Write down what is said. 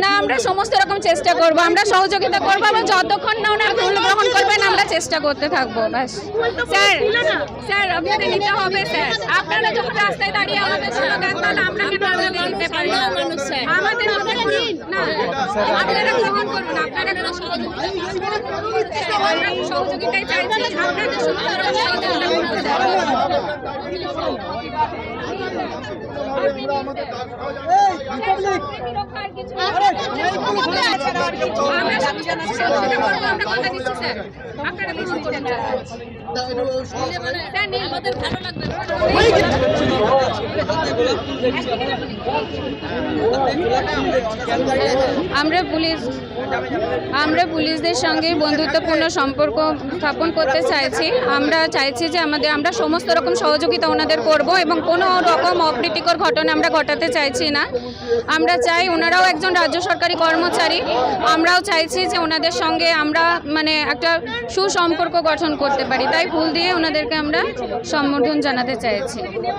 না, আমরা সমস্ত রকম চেষ্টা করব, আমরা সহযোগিতা করব, আমরা যতক্ষণ না ওনার ভুল গ্রহণ করবেন আমরা চেষ্টা করতে থাকবো। ব্যাস স্যার, স্যার আপনাদের নিতে হবে স্যার, আপনারা যখন রাস্তায় দাঁড়িয়ে আমাদের স্লোগান তাহলে আমরা কেন আপনাদের দিতে পারি না? আমাদের না, আপনারা গ্রহণ করুন, আপনারা সহযোগিতায় চাইছি, আপনাদের সহযোগিতা আমরা পুলিশদের সঙ্গে বন্ধুত্বপূর্ণ সম্পর্ক স্থাপন করতে চাইছি। আমরা চাইছি যে আমরা সমস্ত রকম সহযোগিতা ওনাদের করব এবং কোনো রকম অপ্রীতিকর ঘটনা আমরা ঘটাতে চাইছি না। আমরা চাই ওনারাও একজন রাজ্য সরকারি কর্মচারী, আমরাও চাইছি যে ওনাদের সঙ্গে আমরা একটা সুসম্পর্ক গঠন করতে পারি, তাই ফুল দিয়ে ওনাদেরকে আমরা সম্বোধন জানাতে চাইছি।